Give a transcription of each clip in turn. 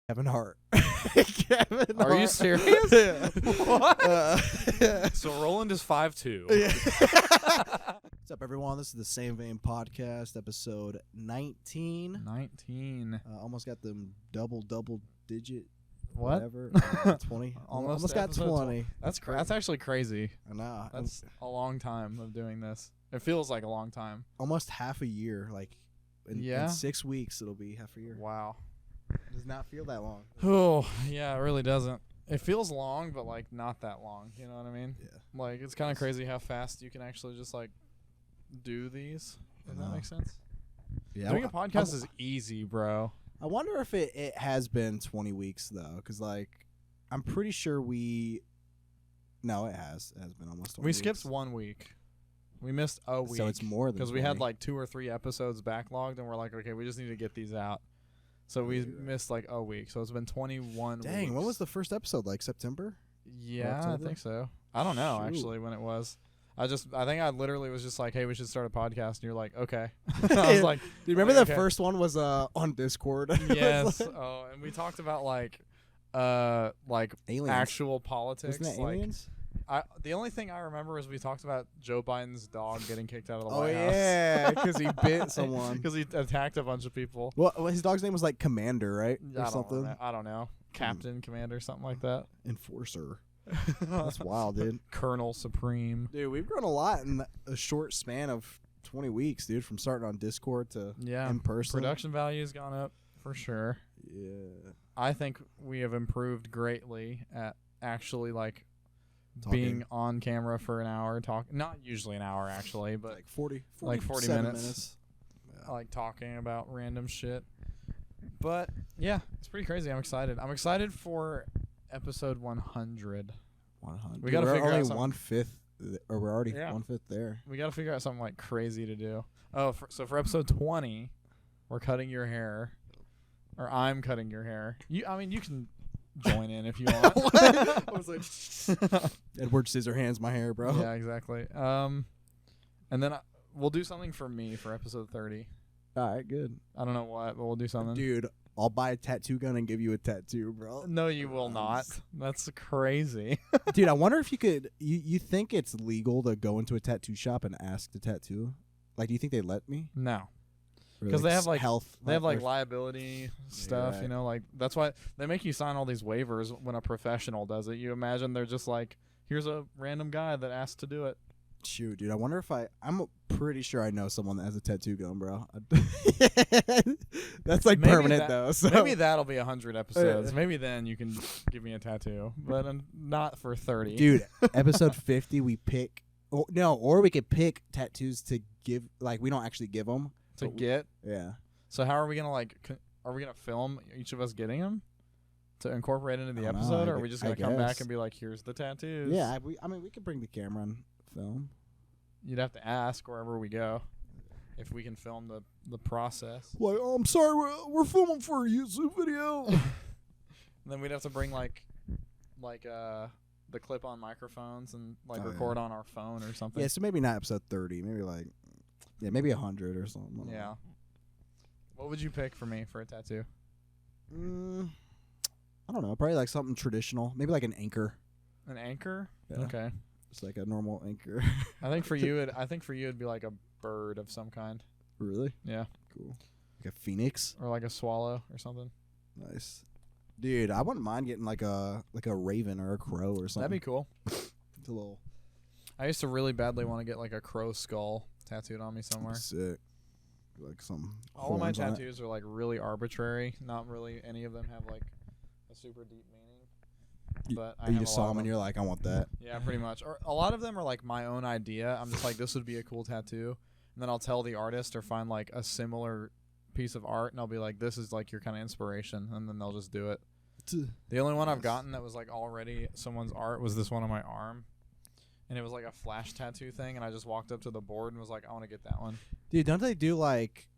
Kevin Hart. Kevin Are you Hart. serious? Yeah. What? So Roland is 5'2". Yeah. What's up, everyone? This is the Same Vein Podcast, episode 19. 19. Almost got them double digit. What? Whatever. 20. Almost got episode 20. That's actually crazy. I know. That's a long time of doing this. It feels like a long time. Almost half a year. Like, in 6 weeks, it'll be half a year. Wow. It does not feel that long. Oh, yeah, it really doesn't. It feels long, but, like, not that long. You know what I mean? Yeah. Like, it's kind of crazy how fast you can actually just, like, do these. Does that make sense? Yeah. Doing a podcast is easy, bro. I wonder if it has been 20 weeks, though, because, like, I'm pretty sure No, it has. It has been almost 20 We weeks. skipped 1 week. We missed a week. So it's more than because we had 20. like 2 or 3 episodes backlogged, and we're like, okay, we just need to get these out. So we missed like a week. So it's been 21 weeks. Dang, when was the first episode? Like September? Yeah, I October? think so. I don't know, Shoot. actually, when it was. I think I literally was just like, hey, we should start a podcast. And you're like, okay. I was like, Do you remember okay. the first one was on Discord? yes. Oh, and we talked about like Aliens. actual politics. Wasn't that like, aliens? the only thing I remember is we talked about Joe Biden's dog getting kicked out of the Oh, White House. yeah, because he bit someone. Because he attacked a bunch of people. Well, his dog's name was like Commander, right? Or something. I don't know. Captain, Commander, something like that. Enforcer. That's wild, dude. Colonel Supreme. Dude, we've grown a lot in a short span of 20 weeks, dude, from starting on Discord to Yeah. in person. Production value's gone up for sure. Yeah. I think we have improved greatly at actually like Talking. being on camera for an hour, not usually an hour actually, but Like 40 like 40 minutes. like talking about random shit. But yeah, it's pretty crazy. I'm excited. I'm excited for episode 100. 100. We gotta we're figure out only something. 1/5, or we're already Yeah. 1/5 there. We got to figure out something like crazy to do. Oh, so for episode 20, we're cutting your hair, or I'm cutting your hair. You can join in if you want. I was like, Edward Scissorhands my hair, bro. Yeah, exactly. And then we'll do something for me for episode 30. All right, good. I don't know what, but we'll do something. Dude, I'll buy a tattoo gun and give you a tattoo, bro. No, you will not. That's crazy. Dude, I wonder if you could. You think it's legal to go into a tattoo shop and ask to tattoo? Like, do you think they let me? No. Or, Because they have like health. They have like or- liability stuff, right. you know, like that's why they make you sign all these waivers when a professional does it. You imagine they're just like, here's a random guy that asked to do it. Shoot, dude. I wonder if I'm pretty sure I know someone that has a tattoo gun, bro. That's like Maybe permanent that- though. So Maybe that'll be 100 episodes. Maybe then you can give me a tattoo, but not for 30. dude, episode 50 we pick. Oh, no, or we could pick tattoos to give. Like, we don't actually give them to get. Yeah. So how are we gonna are we gonna film each of us getting them to incorporate into the I don't know, episode, or are we just gonna come back guess. and be like, here's the tattoos? Yeah. I mean, we could bring the camera and film. You'd have to ask wherever we go if we can film the process. Like, oh, I'm sorry, we're filming for a YouTube video. And then we'd have to bring like the clip-on microphones and like record on our phone or something. Yeah, so maybe not episode 30. Maybe like, maybe 100 or something. I don't know. Yeah. What would you pick for me for a tattoo? I don't know. Probably like something traditional. Maybe like an anchor. An anchor? Yeah. Okay. Just like a normal anchor. I think for you it'd be like a bird of some kind. Really? Yeah. Cool. Like a phoenix. Or like a swallow or something. Nice. Dude, I wouldn't mind getting like a raven or a crow or something. That'd be cool. It's a little I used to really badly want to get like a crow skull tattooed on me somewhere. sick. Like some All of my horns on it. tattoos are like really arbitrary. Not really any of them have like a super deep meaning. But I You have just a saw lot them of and you're like, I want that. Yeah, pretty much. Or a lot of them are like my own idea. I'm just like, this would be a cool tattoo. And then I'll tell the artist or find like a similar piece of art and I'll be like, this is like your kind of inspiration. And then they'll just do it. The only one I've gotten that was like already someone's art was this one on my arm. And it was like a flash tattoo thing. And I just walked up to the board and was like, I want to get that one. Dude, don't they do like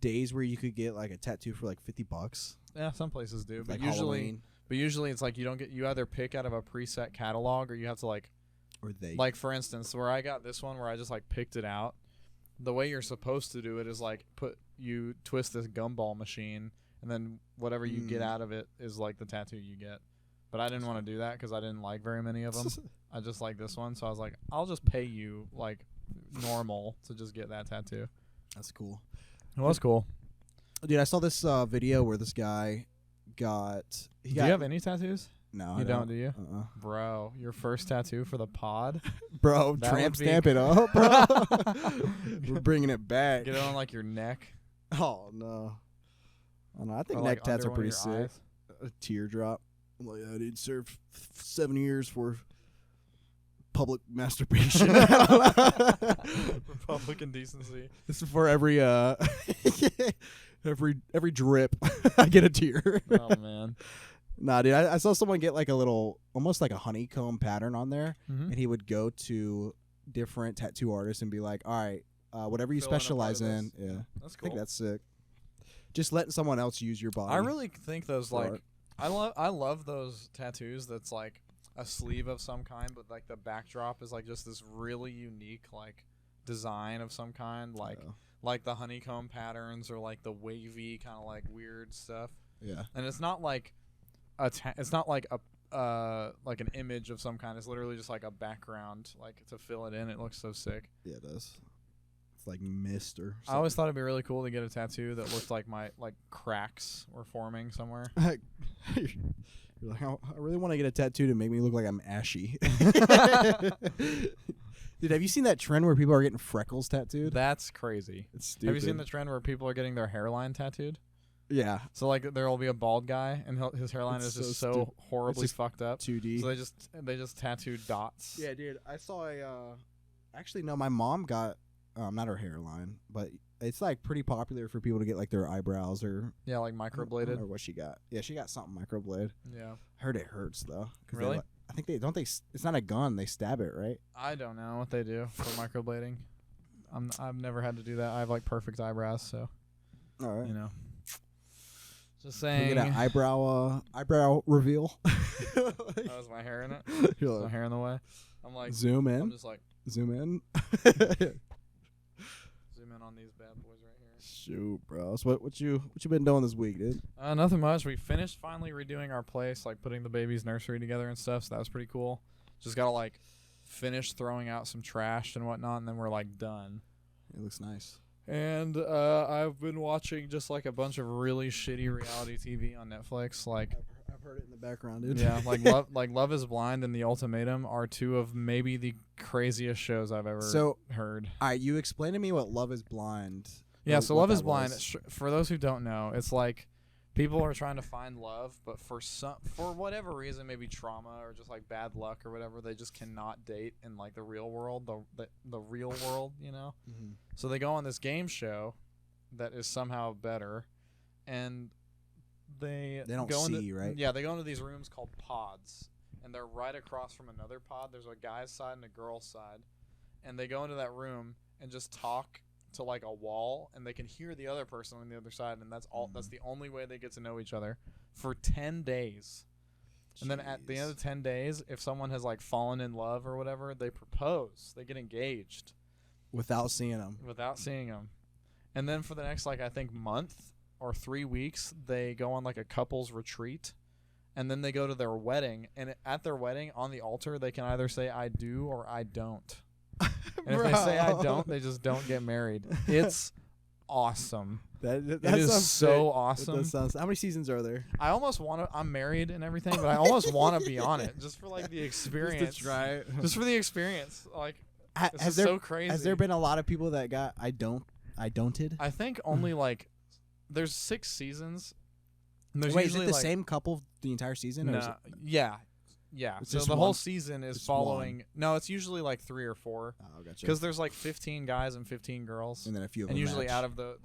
days where you could get like a tattoo for like $50? Yeah, some places do. But Like usually Halloween, But usually it's like you either pick out of a preset catalog or you have to like or they like for instance where I got this one where I just like picked it out. The way you're supposed to do it is like you twist this gumball machine and then whatever you get out of it is like the tattoo you get. But I didn't want to do that because I didn't like very many of them. I just like this one, so I was like, I'll just pay you like normal to just get that tattoo. That's cool. It was cool. Dude, I saw this video where this guy got. Do you have any tattoos? No, You don't, do you? Uh-uh. Bro, your first tattoo for the pod? Bro, That tramp would be stamp it up, bro. We're bringing it back. Get it on like your neck. Oh no. Oh, no, I think Or, neck like, tats under are one pretty of your sick. eyes. A teardrop. I'm like, I did serve 7 years for public masturbation. Public indecency. This is for every every drip. I get a tear. Oh man. Nah, dude, I saw someone get like a little, almost like a honeycomb pattern on there, Mm-hmm. and he would go to different tattoo artists and be like, all right, whatever you Fill in a part specialize of in. this. Yeah, That's I cool. think that's sick. Just letting someone else use your body. I really think those for like art. I love those tattoos that's like a sleeve of some kind, but like the backdrop is like just this really unique like design of some kind, like Yeah. like the honeycomb patterns or like the wavy kind of like weird stuff. Yeah. And it's not like it's not like like an image of some kind. It's literally just like a background, like to fill it in. It looks so sick. Yeah, it does. It's like mist or I always thought it'd be really cool to get a tattoo that looked like my like cracks were forming somewhere. You're like, I really want to get a tattoo to make me look like I'm ashy. Dude, have you seen that trend where people are getting freckles tattooed? That's crazy. It's stupid. Have you seen the trend where people are getting their hairline tattooed? Yeah. So like there will be a bald guy and his hairline It's is just so so horribly just fucked up. 2D. So they just tattoo dots. Yeah, dude. I saw actually, no, my mom got, not her hairline, but it's like pretty popular for people to get like their eyebrows or. Yeah, like microbladed. Or what she got. Yeah, she got something microblade. Yeah. I heard it hurts though. 'Cause Really? I think it's not a gun. They stab it, right? I don't know what they do for microblading. I've never had to do that. I have like perfect eyebrows, so All right. you know. Just Can saying. we get an eyebrow reveal. That was my hair in it. You're Was my like, hair in the way. I'm like zoom I'm in. just like Zoom in. zoom in on these bad boys right here. Shoot, bro. So what you been doing this week, dude? Nothing much. We finished finally redoing our place, like putting the baby's nursery together and stuff. So that was pretty cool. Just gotta like finish throwing out some trash and whatnot, and then we're like done. It looks nice. And I've been watching just like a bunch of really shitty reality TV on Netflix. Like I've heard it in the background, dude. yeah, like Love Is Blind and The Ultimatum are two of maybe the craziest shows I've ever heard. All right, you explain to me what Love Is Blind. Yeah, so what Love that Is Blind. was. For those who don't know, it's like people are trying to find love, but for whatever reason, maybe trauma or just like bad luck or whatever, they just cannot date in like the real world, the real world, you know. Mm-hmm. So they go on this game show that is somehow better, and they don't go see, into, right? Yeah, they go into these rooms called pods, and they're right across from another pod. There's a guy's side and a girl's side, and they go into that room and just talk to like a wall, and they can hear the other person on the other side, and that's all. That's the only way they get to know each other for 10 days. And then at the end of the 10 days, if someone has like fallen in love or whatever, they propose. They get engaged Without seeing them. without seeing them. And then for the next like I think month or 3 weeks, they go on like a couples retreat, and then they go to their wedding, and at their wedding on the altar, they can either say I do or I don't. And if they say I don't, they just don't get married. It's awesome. That It is sounds so sick. awesome. That sounds. How many seasons are there? I almost want to. I'm married and everything, but I almost want to be on it just for like the experience. Just to try it. Just for the experience. Like this Has is there so crazy. has there been a lot of people that got I don'ted? I think only like there's 6 seasons. And there's Wait, is usually it the like, same couple the entire season? Or is No, it, yeah. It's So just the whole one? season is Just following. No, it's usually like 3 or 4 oh, gotcha. because there's like 15 guys and 15 girls. And then a few of And them usually match. out of the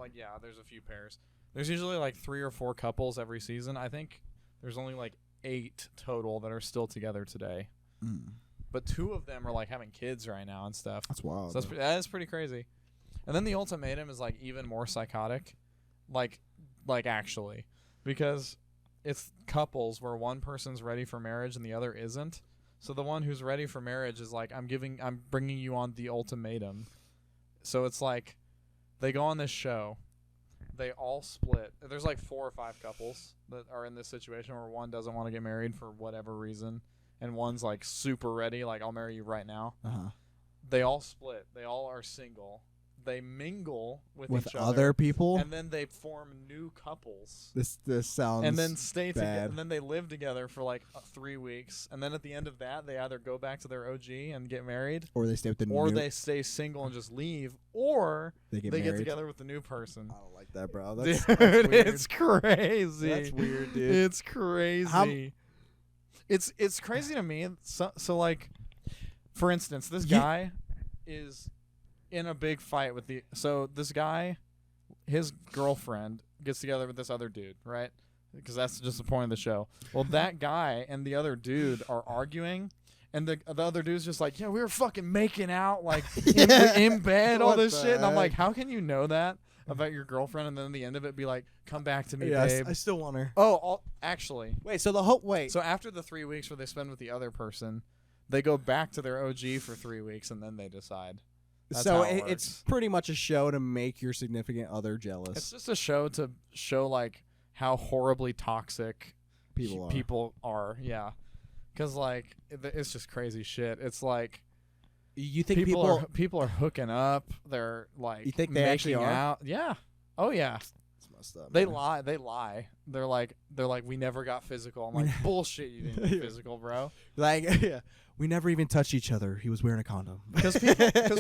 there's a few pairs. There's usually like 3 or 4 couples every season. I think there's only like 8 total that are still together today. Mm. But 2 of them are like having kids right now and stuff. That's wild. So that is pretty crazy. And then the ultimatum is like even more psychotic, like actually, because it's couples where one person's ready for marriage and the other isn't. So the one who's ready for marriage is like, I'm bringing you on the ultimatum. So it's like they go on this show. they all split. There's like 4 or 5 couples that are in this situation where one doesn't want to get married for whatever reason, and one's like super ready, like I'll marry you right now. They all split. They all are single. They mingle with each other, other people, and then they form new couples. This sounds and then stay together, bad. and then they live together for like 3 weeks, and then at the end of that, they either go back to their OG and get married, or they stay with the or new, they stay single and just leave, or they get get together with the new person. I don't like that, bro. Dude, That's weird. it's crazy. That's weird, dude. It's crazy. It's crazy to me. So like, for instance, this guy is in a big fight with this guy, his girlfriend gets together with this other dude, right? Because that's just the point of the show. Well, that guy and the other dude are arguing, and the other dude's just like, yeah, we were fucking making out, like, in bed, all this shit. And I'm like, how can you know that about your girlfriend, and then at the end of it be like, come back to me, babe? I still want her. Oh, actually. Wait, so So after the 3 weeks where they spend with the other person, they go back to their OG for 3 weeks, and then they decide. That's so how it's pretty much a show to make your significant other jealous. It's just a show to show like how horribly toxic people are. Yeah, because like it's just crazy shit. It's like you think people are hooking up. They're like, you think they actually are? Out. Yeah. Oh yeah. It's messed up. They man. lie. They lie. They're like we never got physical. I'm like, bullshit. You didn't get physical, bro. Like, yeah. We never even touched each other. He was wearing a condom. Because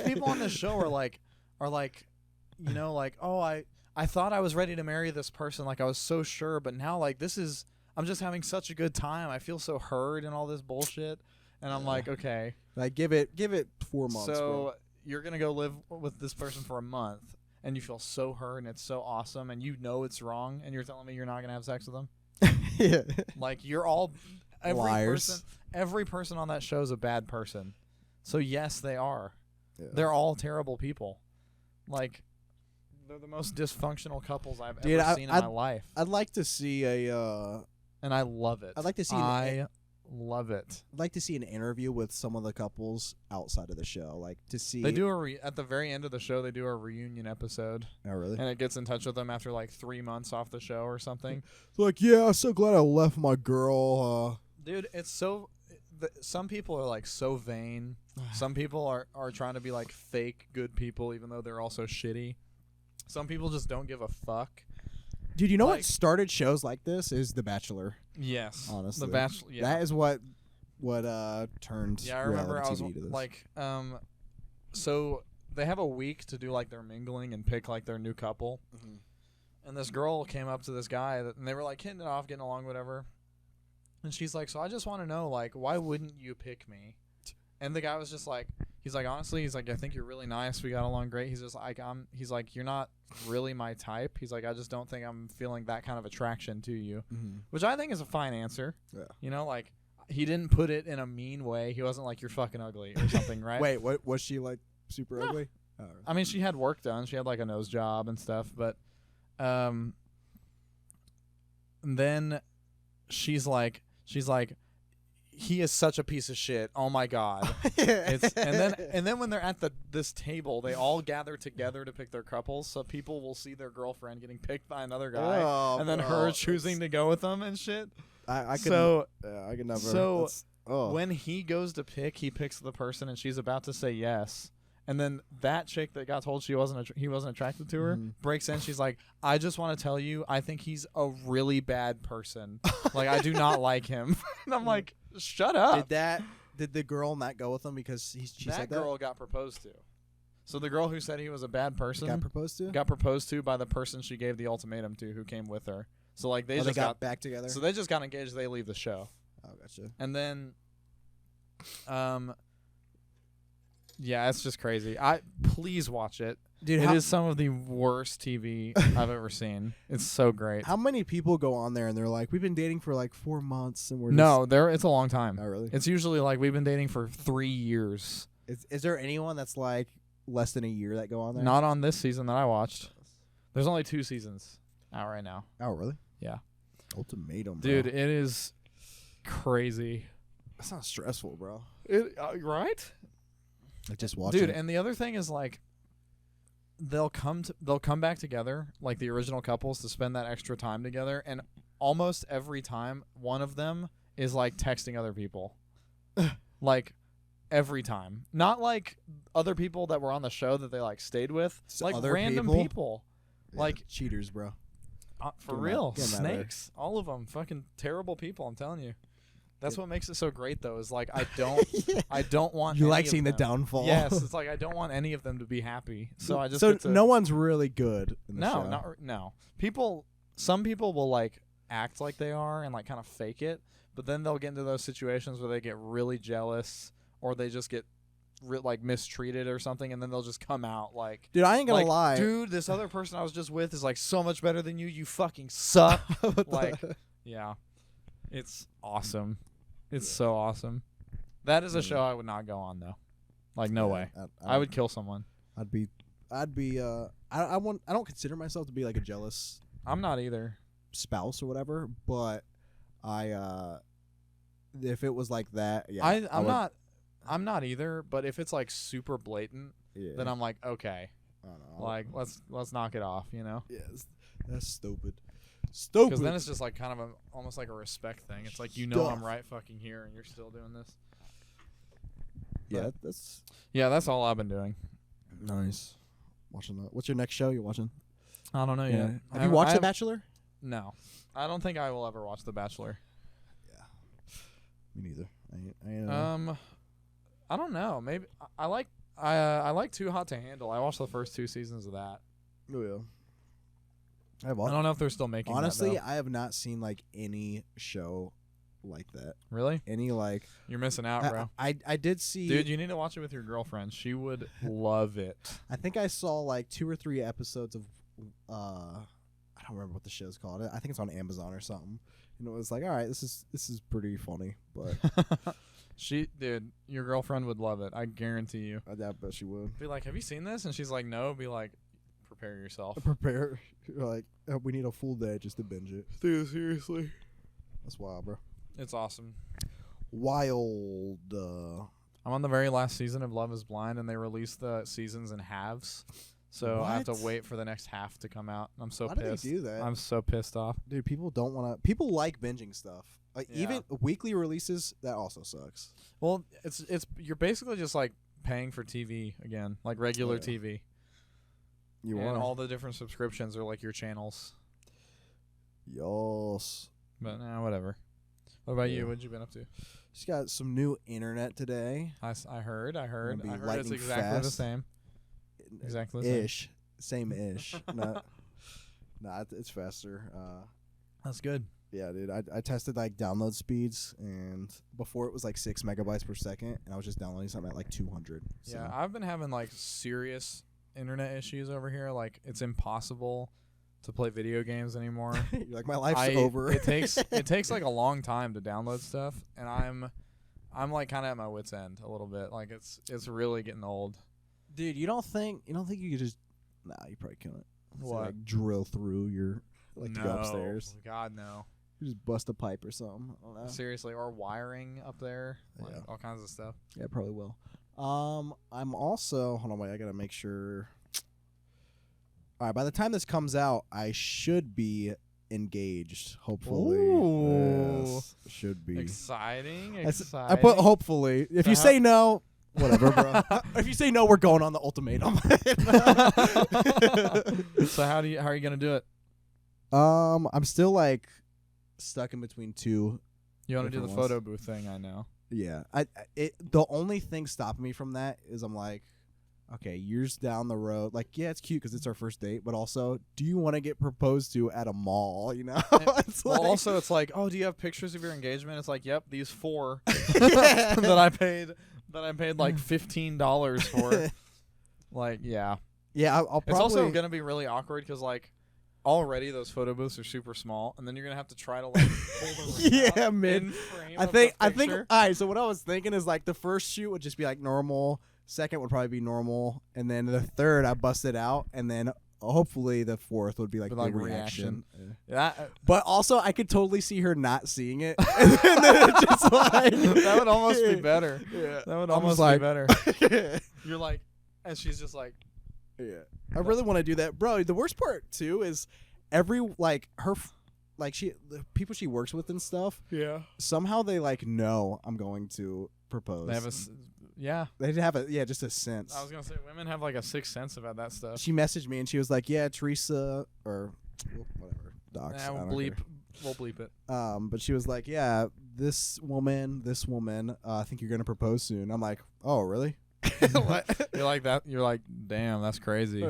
people on this show are like, you know, like, oh, I thought I was ready to marry this person. Like, I was so sure. But now, like, I'm just having such a good time. I feel so heard and all this bullshit. And I'm like, okay. Like, give it 4 months, So bro. you're going to go live with this person for a month. And you feel so heard. And it's so awesome. And you know it's wrong. And you're telling me you're not going to have sex with them? Yeah. Like, you're all... Liars. Every person on that show is a bad person. So yes, they are. Yeah. They're all terrible people. Like, they're the most dysfunctional couples I've ever seen in my life. I'd like to see a and I love it. I'd like to see love it. I'd like to see an interview with some of the couples outside of the show, like to see. They do at the very end of the show. They do a reunion episode. Oh, really? And it gets in touch with them after like 3 months off the show or something. It's like, yeah, I'm so glad I left my girl. Dude, it's so. Some people are like so vain. Some people are trying to be like fake good people, even though they're also shitty. Some people just don't give a fuck. Dude, you know what started shows like this is The Bachelor. Yes, honestly, The Bachelor. Yeah. That is what turned. Yeah, I remember. I was TV to this. like, so they have a week to do like their mingling and pick like their new couple. Mm-hmm. And this girl came up to this guy and they were like hitting it off, getting along, whatever. And she's like, so I just want to know, like, why wouldn't you pick me? And the guy was just like, he's like, honestly, he's like, I think you're really nice. We got along great. He's just like, he's like, you're not really my type. He's like, I just don't think I'm feeling that kind of attraction to you, which I think is a fine answer. Yeah. You know, like, he didn't put it in a mean way. He wasn't like, you're fucking ugly or something, right? Wait, what was she like? Super ugly? Oh. I mean, she had work done. She had like a nose job and stuff, but then she's like, he is such a piece of shit. Oh my god. And then when they're at this table, they all gather together to pick their couples, so people will see their girlfriend getting picked by another guy, and then her choosing to go with them and shit. I could never. So when he goes to pick, he picks the person, and she's about to say yes. And then that chick that got told he wasn't attracted to her breaks in. She's like, I just want to tell you, I think he's a really bad person. Like, I do not like him. And I'm like, shut up. Did the girl not go with him because she said that? That girl got proposed to. So the girl who said he was a bad person got proposed to by the person she gave the ultimatum to, who came with her. So like they got back together. So they just got engaged. They leave the show. Oh, gotcha. And then, yeah, it's just crazy. Please watch it. Dude, it is some of the worst TV I've ever seen. It's so great. How many people go on there and they're like, we've been dating for like 4 months and we're it's a long time. Oh, really? It's usually like we've been dating for 3 years. Is there anyone that's like less than a year that go on there? Not on this season that I watched. There's only 2 seasons out right now. Oh, really? Yeah. Ultimatum, bro. Dude, it is crazy. That sounds stressful, bro. Right? Like just watch Dude, it. and the other thing is like, they'll come back together like the original couples to spend that extra time together, and almost every time one of them is like texting other people. Like every time. Not like other people that were on the show that they like stayed with, like other random people. Yeah, like cheaters, bro. For real, snakes, all of them, fucking terrible people. I'm telling you. That's what makes it so great, though. Is like I don't want. You any like of seeing the them. downfall. Yes, it's like I don't want any of them to be happy. So I just so get to, no one's really good. In the show. No. Some people will like act like they are and like kind of fake it, but then they'll get into those situations where they get really jealous or they just get like mistreated or something, and then they'll just come out like, dude, I ain't gonna lie, dude, this other person I was just with is like so much better than you. You fucking suck. Like, yeah, it's awesome. It's so awesome. That is a show I would not go on though. Like no way. I would kill someone. I don't consider myself to be like a jealous I'm not either. spouse or whatever, but if it was like that, yeah. I'm not either, but if it's like super blatant, then I'm like, okay. I don't know. Like let's knock it off, you know? Yeah, that's stupid. Because then it's just like kind of almost like a respect thing. It's like, you know, I'm right fucking here and you're still doing this. Yeah, that's all I've been doing. Nice. Watching that. What's your next show you're watching? I don't know yet. Have you watched The Bachelor? No. I don't think I will ever watch The Bachelor. Yeah. Me neither. I don't know. Maybe I like Too Hot to Handle. I watched the first 2 seasons of that. Oh yeah. I don't know if they're still making honestly, that, I have not seen like any show like that. Really? Any like You're missing out, bro. I did see. Dude, you need to watch it with your girlfriend. She would love it. I think I saw like 2 or 3 episodes of I don't remember what the show's called. I think it's on Amazon or something. And it was like, all right, this is pretty funny, but dude, your girlfriend would love it. I guarantee you. I bet she would. Be like, have you seen this? And she's like, no. Be like, prepare yourself. Prepare. Like, we need a full day just to binge it. Dude, seriously. That's wild, bro. It's awesome. Wild. I'm on the very last season of Love is Blind, and they release the seasons in halves. So I have to wait for the next half to come out. I'm so pissed. Why do they do that? I'm so pissed off. Dude, people don't want to. People like binging stuff. Even weekly releases, that also sucks. Well, it's you're basically just like paying for TV again, like regular TV. And all the different subscriptions are like your channels. Yes. But whatever. What about you? What you been up to? Just got some new internet today. I heard it's exactly fast. the same. Exactly the same. Same-ish. It's faster. That's good. Yeah, dude. I tested like download speeds, and before it was like 6 megabytes per second, and I was just downloading something at like 200. So. Yeah, I've been having like serious internet issues over here. Like, it's impossible to play video games anymore. You're like, my life's over. It takes like a long time to download stuff, and I'm like kind of at my wit's end a little bit. Like, it's really getting old. Dude, you don't think you could just you probably couldn't. What? So, like, drill through your to go upstairs. God, no. You just bust a pipe or something. I don't know. Seriously, or wiring up there, like all kinds of stuff. Yeah, probably will. I'm also hold on, wait, I gotta make sure. All right, by the time this comes out, I should be engaged. Hopefully, ooh, yes, should be exciting. I put hopefully. If you say no, whatever, bro. If you say no, we're going on the ultimatum. So how are you gonna do it? I'm still like stuck in between 2. You want to do the photo booth thing? I know. Yeah, the only thing stopping me from that is I'm like, okay, years down the road, like, yeah, it's cute because it's our first date, but also, do you want to get proposed to at a mall? You know, it's like, oh, do you have pictures of your engagement? It's like, yep, these 4 that I paid like $15 for. Like, yeah, I'll probably. It's also gonna be really awkward because like. Already those photo booths are super small, and then you're gonna have to try to like pull the ring out man. I think all right, so what I was thinking is like the first shoot would just be like normal, second would probably be normal, and then the third I busted out, and then hopefully the fourth would be like the reaction. Yeah. But also I could totally see her not seeing it. And then it's just like that would almost be better. Yeah. That would almost be better. You're like, and she's just like Yeah, I really want to do that, bro. The worst part too is every the people she works with and stuff. Yeah. Somehow they like know I'm going to propose. They have just a sense. I was gonna say women have like a sixth sense about that stuff. She messaged me and she was like, "Yeah, Teresa or whatever, docs. We'll bleep it. But she was like, "Yeah, this woman, I think you're gonna propose soon." I'm like, "Oh, really?" What? You're like that? You're like, damn, that's crazy.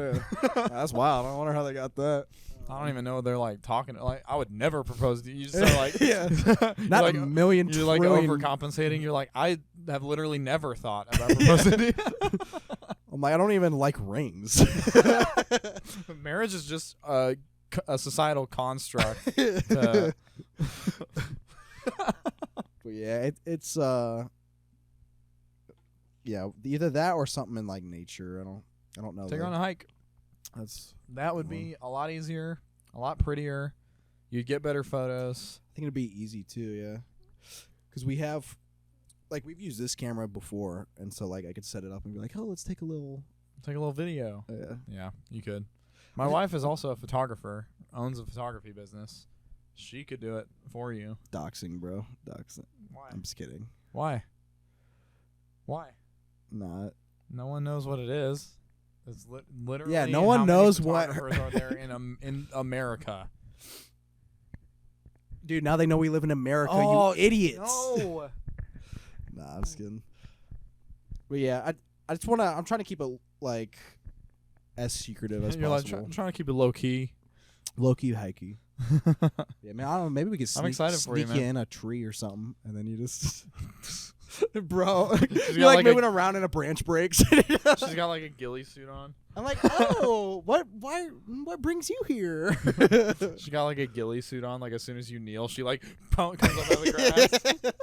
That's wild. I wonder how they got that. I don't even know what they're like talking. Like, I would never propose to you. You just are like, not like, a million. You're like overcompensating. You're like, I have literally never thought about proposing to you. I'm like, I don't even like rings. Marriage is just a societal construct. But yeah, it's yeah, either that or something in like nature. I don't know. Take her on a hike. That would be a lot easier, a lot prettier. You'd get better photos. I think it'd be easy too, yeah. Because we have, like, we've used this camera before, and so like I could set it up and be like, oh, let's take a little video. Yeah. Yeah, you could. My wife is also a photographer, owns a photography business. She could do it for you. Doxing, bro. Doxing. Why? I'm just kidding. Why? Not. No one knows what it is. It's literally. Yeah, no one knows what. Are there in America? Dude, now they know we live in America. You idiots. No. Nah, I'm just kidding. But yeah, I just wanna. I'm trying to keep it like as secretive as possible. I'm trying to keep it low key. Low key, high key. Yeah, man. I don't know. Maybe we could I'm excited for you, sneak man. in a tree or something, and then you just. Bro, you're like moving around and a branch breaks. She's got like a ghillie suit on. I'm like, oh, what brings you here? She got like a ghillie suit on. Like as soon as you kneel, she like comes up out of the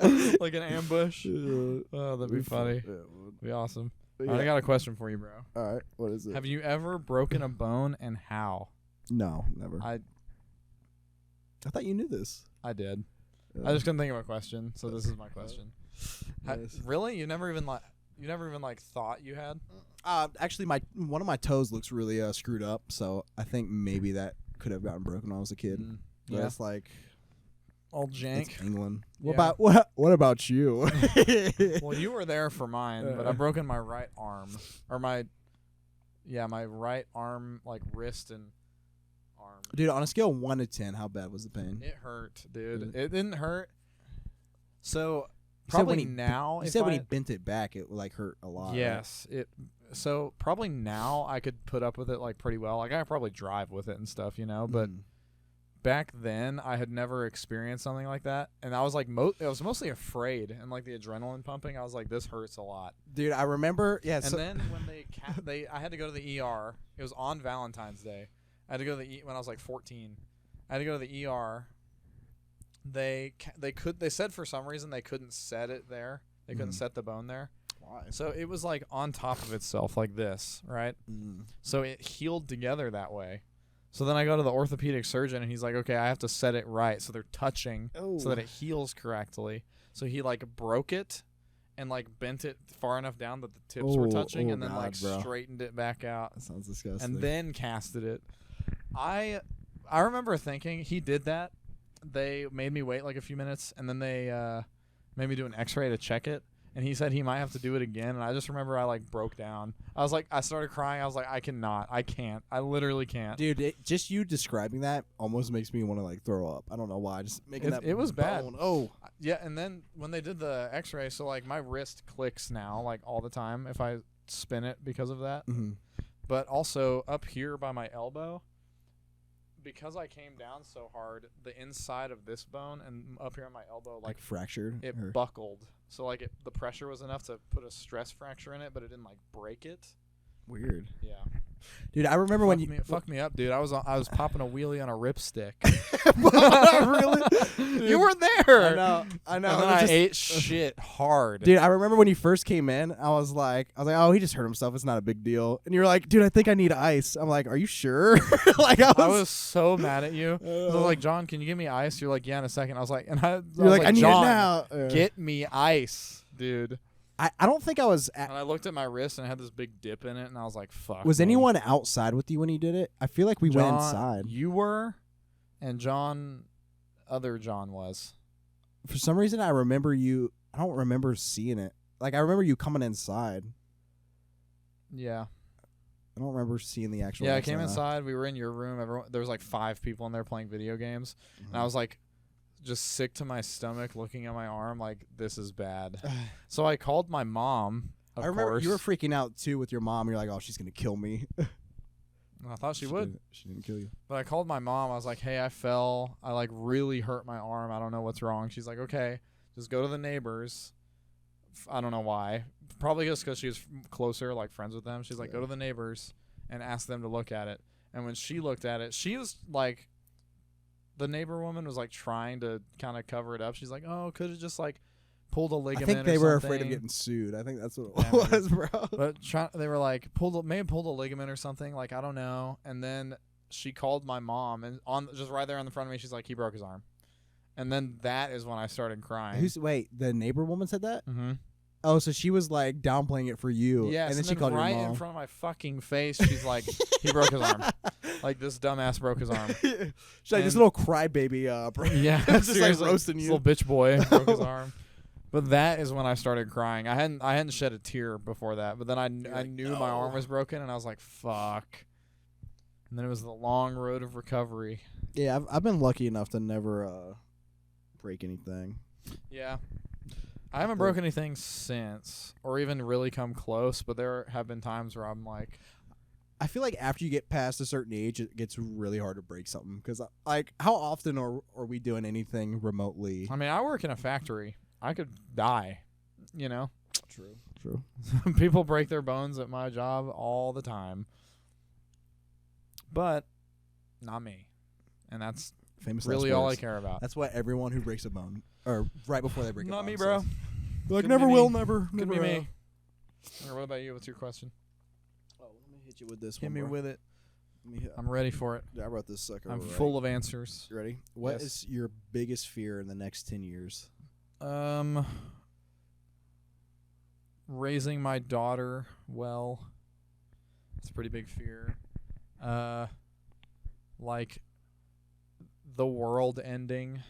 grass, like an ambush. Oh, that'd be funny. Yeah, be awesome. yeah. I got a question for you, bro. All right, what is it? Have you ever broken a bone and how? No, never. I thought you knew this. I did. I just couldn't think of a question, so this is my question. Nice. Really? You never even thought you had? Actually, one of my toes looks really screwed up, so I think maybe that could have gotten broken when I was a kid. But it's like old jank. It's England. What about you? Well, you were there for mine, but I've broken my right arm or my right arm, like wrist and arm. Dude, on a scale of 1 to 10, how bad was the pain? It hurt, dude. It didn't hurt. So You probably now. You said when he bent it back, it like hurt a lot. Yes. Right? So probably now I could put up with it like pretty well. Like I could probably drive with it and stuff, you know. But back then I had never experienced something like that, and I was like, I was mostly afraid and like the adrenaline pumping. I was like, this hurts a lot, dude. I remember. Yeah. And then when I had to go to the ER. It was on Valentine's Day. I had to go to when I was like 14. I had to go to the ER. They said for some reason they couldn't set it there. They couldn't set the bone there. Why? So it was like on top of itself like this, right? So it healed together that way. So then I go to the orthopedic surgeon and he's like, okay, I have to set it right so they're touching so that it heals correctly. So he like broke it and like bent it far enough down that the tips were touching and then straightened it back out. That sounds disgusting. And then casted it. I remember thinking he did that. They made me wait like a few minutes, and then they made me do an x-ray to check it, and he said he might have to do it again, and I just remember I like broke down. I started crying. I was like, I can't. I literally can't. Dude, just you describing that almost makes me want to like throw up. I don't know why. Just making that. It was bad. Oh. Yeah, and then when they did the x-ray, so like my wrist clicks now like all the time if I spin it because of that. But also up here by my elbow, because I came down so hard, the inside of this bone and up here on my elbow like fractured. It buckled. So like the pressure was enough to put a stress fracture in it, but it didn't like break it. Weird. Yeah. Dude, I remember when you fucked me up, dude. I was popping a wheelie on a ripstick. Really? You were there. I know. And then I ate shit hard. Dude, I remember when you first came in, I was like, oh, he just hurt himself. It's not a big deal. And you were like, dude, I think I need ice. I'm like, are you sure? Like I was so mad at you. I was like, John, can you give me ice? You're like, yeah, in a second. I was like, you're like, I need John, it now. Get me ice, dude. I don't think I was. And I looked at my wrist and it had this big dip in it, and I was like, "Fuck." Was man. anyone outside with you when you did it? I feel like we went inside. You were, and other John was. For some reason, I remember you. I don't remember seeing it. Like I remember you coming inside. Yeah. I don't remember seeing the actual. Yeah, I came inside. We were in your room. There was like 5 people in there playing video games, and I was like, just sick to my stomach, looking at my arm, like this is bad. So I called my mom. I remember you were freaking out too with your mom. You're like, "Oh, she's gonna kill me." I thought she would. She didn't kill you. But I called my mom. I was like, "Hey, I fell. I like really hurt my arm. I don't know what's wrong." She's like, "Okay, just go to the neighbors." I don't know why. Probably just because she was closer, like friends with them. She's like, "Go to the neighbors and ask them to look at it." And when she looked at it, she was like, the neighbor woman was like trying to kind of cover it up. She's like, "Oh, could have just like pulled a ligament." I think they or were something. afraid of getting sued. I think that's what it was, bro. But they were like, may have pulled a ligament or something. Like, I don't know. And then she called my mom, and just right there in the front of me, she's like, "He broke his arm." And then that is when I started crying. Wait, the neighbor woman said that? Mm-hmm. Oh, so she was like downplaying it for you. Yes, and then she called right your mom. in front of my fucking face, she's like, "He broke his arm." Like, this dumbass broke his arm. She's like, this little crybaby, bro. Yeah, just like roasting you. Little bitch boy broke his arm. But that is when I started crying. I hadn't shed a tear before that, but then I knew my arm was broken, and I was like, "Fuck." And then it was the long road of recovery. Yeah, I've been lucky enough to never break anything. Yeah. I haven't broken anything since, or even really come close, but there have been times where I'm like... I feel like after you get past a certain age, it gets really hard to break something. Because, like, how often are we doing anything remotely? I mean, I work in a factory. I could die, you know? True. People break their bones at my job all the time. But not me. And that's Famous really all I care about. That's what everyone who breaks a bone, or right before they break a bone. Not me, bro. Like, Couldn't never be will, me. never. Could be never me. What about you? What's your question? Oh, let me hit you with this Hit one. me bro. with it. Let me I'm ready for it. I wrote this sucker. I'm right. full of answers. You ready? What Yes. is your biggest fear in the next 10 years? Raising my daughter well. It's a pretty big fear. Like the world ending,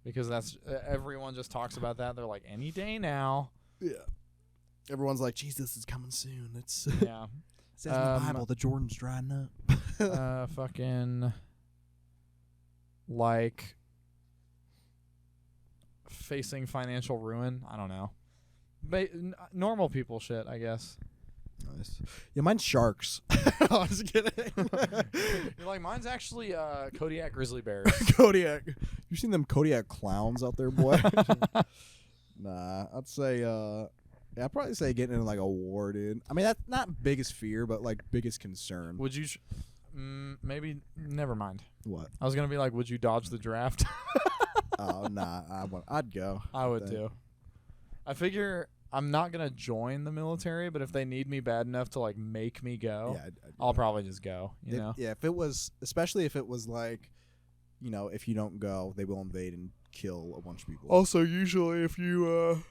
because that's everyone just talks about that. They're like, any day now. Yeah. Everyone's like, Jesus is coming soon. It's Yeah. it says in the Bible the Jordan's drying up. Fucking like facing financial ruin. I don't know. Normal people shit, I guess. Nice. Yeah, mine's sharks. I was kidding. You're like, mine's actually Kodiak grizzly bears. Kodiak. You seen them Kodiak clowns out there, boy? Nah, I'd say I'd probably say getting in like a war, dude. I mean, that's not biggest fear, but like biggest concern. Would you maybe never mind. What? I was going to be like, would you dodge the draft? Oh, nah, I'd go. I would too. I figure I'm not going to join the military, but if they need me bad enough to like make me go, I'll probably just go, you know? Yeah, if it was, especially if it was like, you know, if you don't go, they will invade and kill a bunch of people. Also, usually if you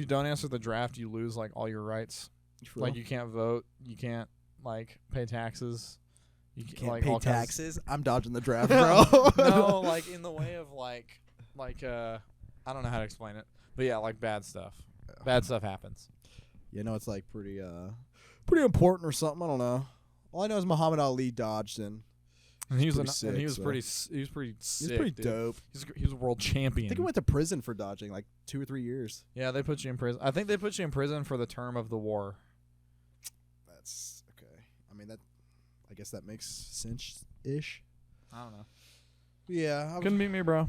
don't answer the draft, you lose like all your rights. Like you can't vote, you can't like pay taxes. You can't like, pay taxes. I'm dodging the draft, bro. No, like in the way of like I don't know how to explain it, but yeah, like bad stuff. Bad stuff happens. You know, it's like pretty important or something. I don't know. All I know is Muhammad Ali dodged and he was pretty sick. He's pretty Dude. dope. He was a world champion. I think he went to prison for dodging like 2 or 3 years. Yeah, they put you in prison. I think they put you in prison for the term of the war. That's okay. I mean, I guess that makes sense-ish. I don't know. Yeah. Couldn't be me, bro.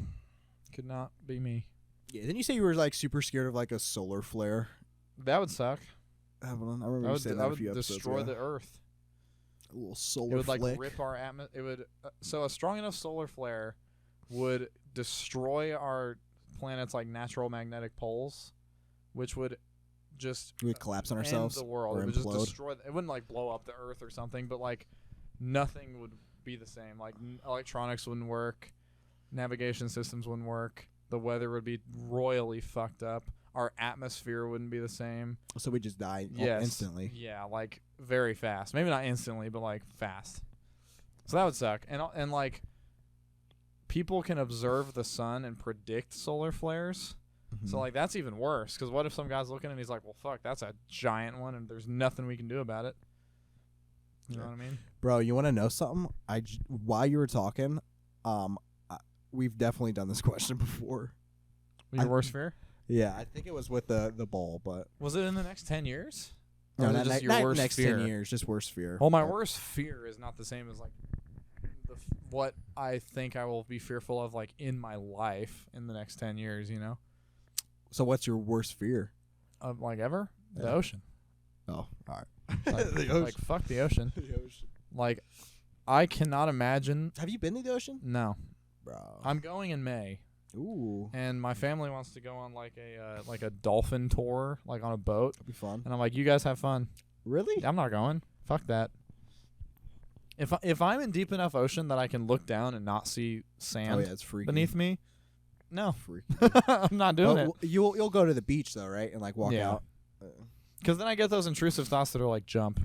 Could not be me. Yeah. Then you say you were like super scared of like a solar flare. That would suck. I remember you saying that a few episodes destroy ago. the Earth. A little solar It would like flick. rip our atmosphere. It would. So a strong enough solar flare would destroy our planet's like natural magnetic poles, which would just We would collapse on end ourselves the world. or It would just implode. destroy. It wouldn't like blow up the Earth or something, but like nothing would be the same. Like electronics wouldn't work, navigation systems wouldn't work. The weather would be royally fucked up. Our atmosphere wouldn't be the same. So we just die instantly. Yeah, like very fast. Maybe not instantly, but like fast. So that would suck. And like people can observe the sun and predict solar flares. Mm-hmm. So like that's even worse, because what if some guy's looking and he's like, well, fuck, that's a giant one and there's nothing we can do about it. You know what I mean? Bro, you want to know something? While you were talking, we've definitely done this question before. Your worst fear? Yeah, I think it was with the ball, but was it in the next 10 years? No, or not just your worst next fear? 10 years, just worst fear. Well, my worst fear is not the same as like what I think I will be fearful of like in my life in the next 10 years, you know? So what's your worst fear? Like ever? Yeah. The ocean. Oh, all right. Like, The ocean. like fuck the ocean. The ocean. Like I cannot imagine. Have you been to the ocean? No. Bro. I'm going in May. Ooh. And my family wants to go on like a dolphin tour, like on a boat. That'd be fun. And I'm like, you guys have fun. Really? I'm not going. Fuck that. If I'm in deep enough ocean that I can look down and not see sand it's freaky. beneath me, no. Freaky. I'm not doing it. You'll go to the beach though, right? And like walk Yeah. out. Because then I get those intrusive thoughts that are like, jump.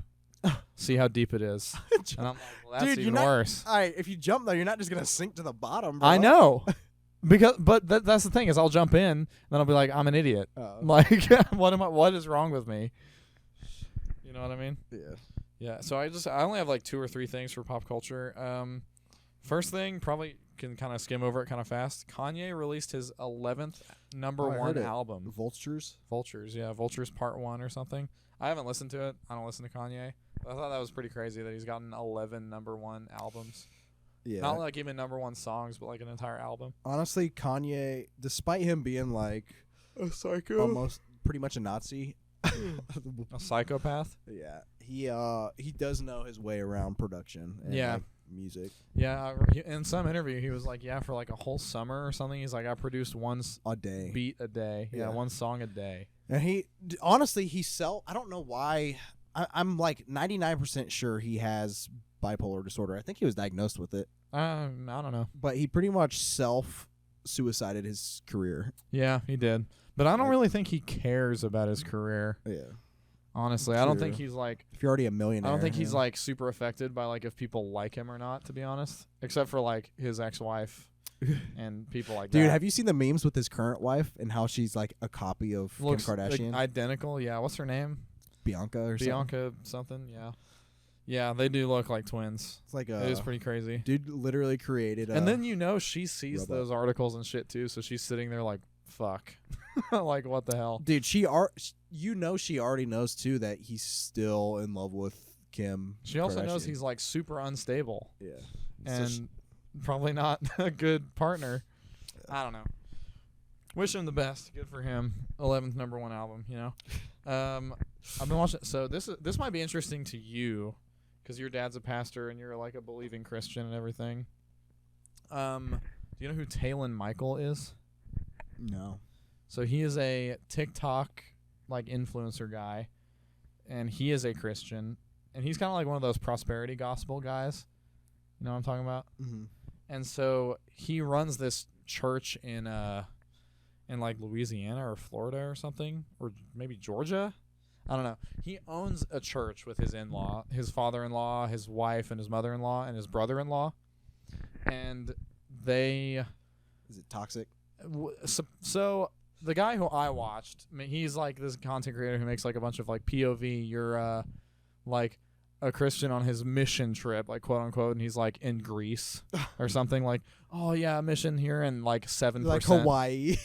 See how deep it is. And I'm like, well, that's Dude, even you're not, worse. All right, if you jump though, you're not just gonna sink to the bottom, bro. I know. But that's the thing is I'll jump in, then I'll be like, I'm an idiot. Like, what is wrong with me? You know what I mean? Yeah. Yeah. So I only have like 2 or 3 things for pop culture. First thing, probably can kind of skim over it kind of fast. Kanye released his 11th number 1 album. Vultures? Vultures, yeah. Vultures Part 1 or something. I haven't listened to it. I don't listen to Kanye. But I thought that was pretty crazy that he's gotten 11 number 1 albums. Yeah. Not like even number 1 songs, but like an entire album. Honestly, Kanye, despite him being like A psycho. almost pretty much a Nazi. A psychopath. Yeah. He does know his way around production and like, music. Yeah, in some interview he was like, yeah, for like a whole summer or something, he's like, I produced one a day. beat a day. Yeah, Yeah. 1 song a day. And honestly, I don't know why. I'm like 99% sure he has bipolar disorder. I think he was diagnosed with it. I don't know. But he pretty much self-suicided his career. Yeah, he did. But I don't really think he cares about his career. Yeah. Honestly, I don't think he's like, if you're already a millionaire. I don't think he's like super affected by like if people like him or not, to be honest. Except for like his ex-wife and people like that. Dude, have you seen the memes with his current wife and how she's like a copy of Looks Kim Kardashian? like identical. Yeah, what's her name? Bianca or Bianca something. Yeah. Yeah, they do look like twins. It's like It is pretty crazy. Dude literally created and then she sees robot. those articles and shit too, so she's sitting there like, fuck. Like, what the hell? Dude, she already knows too that he's still in love with Kim. She also Kardashian. knows he's like super unstable. Yeah. And probably not a good partner. Yeah. I don't know. Wish him the best. Good for him. 11th number 1 album, you know. I've been watching. So this might be interesting to you, because your dad's a pastor and you're like a believing Christian and everything. Do you know who Talon Michael is? No. So he is a TikTok like influencer guy, and he is a Christian, and he's kind of like one of those prosperity gospel guys. You know what I'm talking about? Mm-hmm. And so he runs this church in like Louisiana or Florida or something, or maybe Georgia. I don't know. He owns a church with his in-law, his father-in-law, his wife, and his mother-in-law, and his brother-in-law. And they... Is it toxic? So the guy who I watched, I mean, he's like this content creator who makes like a bunch of like POV. You're like a Christian on his mission trip, like quote unquote, and he's like in Greece or something, like, oh yeah, mission here, and like 7%, like Hawaii,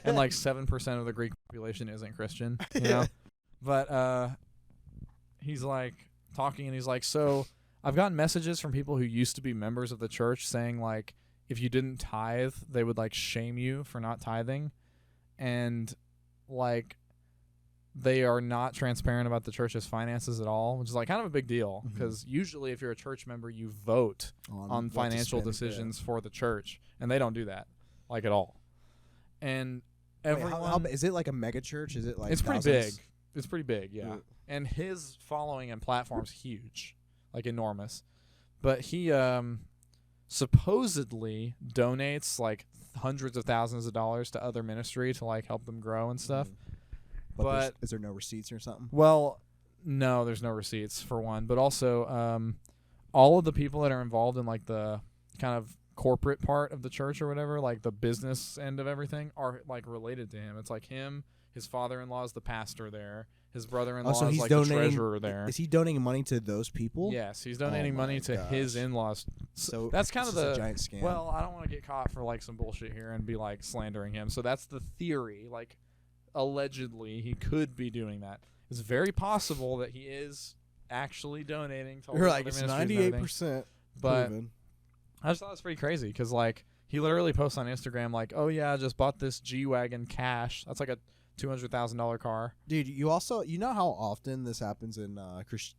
and like 7% of the Greek population isn't Christian, you know. But he's like talking, and he's like, so I've gotten messages from people who used to be members of the church saying like, if you didn't tithe, they would like shame you for not tithing, and like they are not transparent about the church's finances at all, which is like kind of a big deal, because usually if you're a church member, you vote on financial decisions for the church, and they don't do that like at all. And everyone, how is it like a mega church? Is it like it's thousands? pretty big. It's pretty big, yeah. And his following and platform's huge, like enormous. But he supposedly donates like hundreds of thousands of dollars to other ministry to like help them grow and stuff. But is there no receipts or something? Well, no, there's no receipts for one, but also all of the people that are involved in like the kind of corporate part of the church or whatever, like the business end of everything, are like related to him. It's like him, his father-in-law is the pastor there, his brother-in-law is like the treasurer there. Is he donating money to those people? Yes, he's donating money to his in-laws. So that's kind of a giant scam. Well, I don't want to get caught for like some bullshit here and be like slandering him. So that's the theory. Like allegedly, he could be doing that. It's very possible that he is actually donating to all You're the like, other it's ministries and 98%. But proven. I just thought it was pretty crazy because like he literally posts on Instagram like, "Oh yeah, I just bought this G-Wagon cash." That's like a $200,000 car. Dude, you know how often this happens in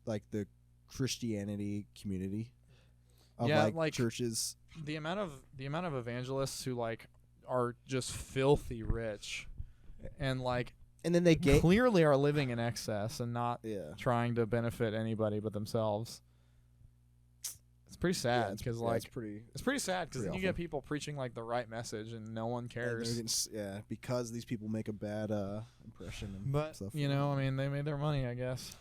like the Christianity community of like churches. The amount of evangelists who like are just filthy rich and then they clearly are living in excess and not trying to benefit anybody but themselves. It's pretty sad because it's pretty sad because then you get people preaching like the right message and no one cares. Because these people make a bad impression. But stuff. I mean, they made their money, I guess.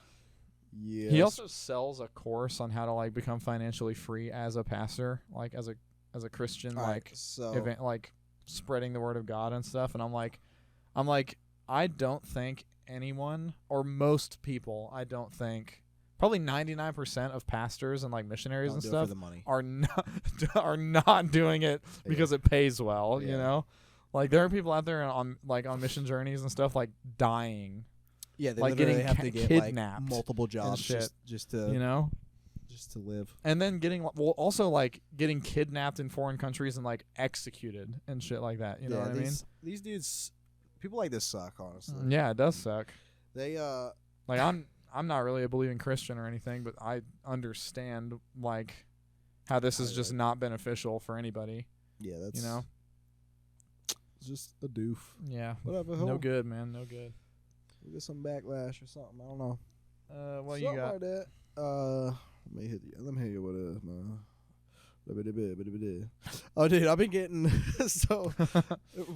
Yeah. He also sells a course on how to like become financially free as a pastor, like as a Christian, event, like spreading the word of God and stuff. And I'm like, I don't think anyone or most people, probably 99% of pastors and like missionaries and stuff are not doing it because it pays well. You know, like there are people out there on mission journeys and stuff like dying. Yeah, they like getting have to get kidnapped, like multiple jobs just to just to live, and then getting getting kidnapped in foreign countries and like executed and shit like that. You know what I mean? These dudes, people like this suck, honestly. Yeah, it does suck. They like I'm not really a believing Christian or anything, but I understand like how this is just not beneficial for anybody. Yeah, that's it's just a doof. Yeah, whatever. No good, man. No good. We get some backlash or something. I don't know. What something you got? Like that. Let me hit you with a. Oh, dude, I've been getting so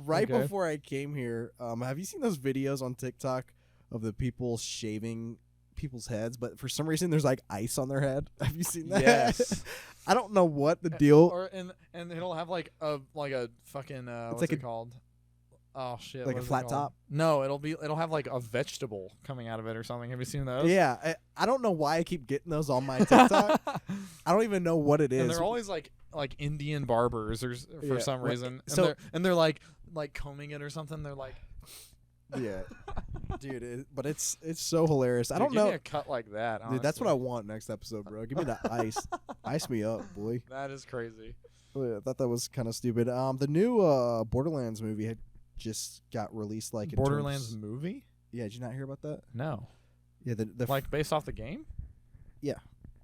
right before I came here. Have you seen those videos on TikTok of the people shaving people's heads, but for some reason there's like ice on their head? Have you seen that? Yes. I don't know what the deal. And it'll have like a fucking what's like it called? Oh shit! Like a flat top? No, it'll have like a vegetable coming out of it or something. Have you seen those? Yeah, I don't know why I keep getting those on my TikTok. I don't even know what it is. And they're always like Indian barbers for some reason. And they're like combing it or something. They're like, yeah, dude. But it's so hilarious. I don't know. Give me a cut like that. Honestly. Dude, that's what I want next episode, bro. Give me the ice. Ice me up, boy. That is crazy. I thought that was kind of stupid. The new Borderlands movie had just got released. Like Borderlands movie? Yeah, did you not hear about that? No. Yeah, the like based off the game? Yeah,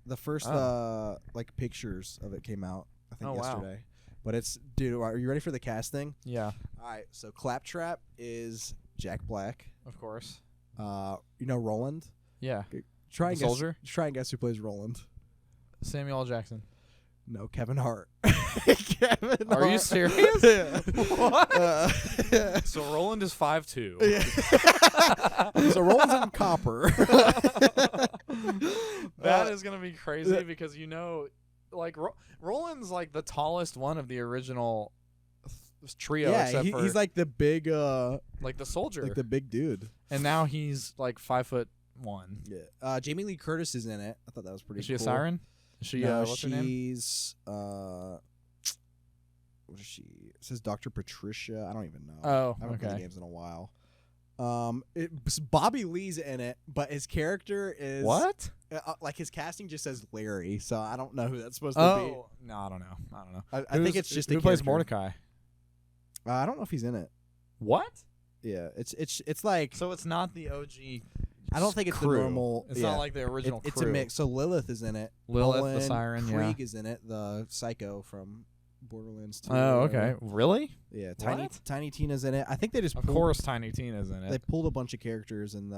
the first like pictures of it came out. I think yesterday. Wow. But it's dude. Are you ready for the casting? Yeah. All right. So Claptrap is Jack Black. Of course. You know Roland? Yeah. Try and Soldier. Try and guess who plays Roland. Samuel L. Jackson. No, Kevin Hart. Are you serious? Yeah. What? So Roland is 5'2". Yeah. So Roland's in copper. That is gonna be crazy because like Roland's like the tallest one of the original trio. Yeah, except for he's like the big like the soldier, like the big dude. And now he's like 5'1". Yeah. Jamie Lee Curtis is in it. I thought that was pretty. Is she cool. a siren? Is she? What's her name? She's what is she? It says Dr. Patricia. I don't even know. Oh, I haven't played the games in a while. Bobby Lee's in it, but his character is what? Like his casting just says Larry, so I don't know who that's supposed to be. No, I don't know. I think it's just who plays Mordecai. I don't know if he's in it. What? Yeah, it's like so it's not the OG. I don't think it's crew. the normal. It's not like the original crew. It's a mix. So Lilith is in it. Lilith, the siren. Krieg is in it. The psycho from Borderlands 2. Oh, okay. Really? Yeah. Tiny Tina's in it. I think they just. Of course, Tiny Tina's in it. They pulled a bunch of characters and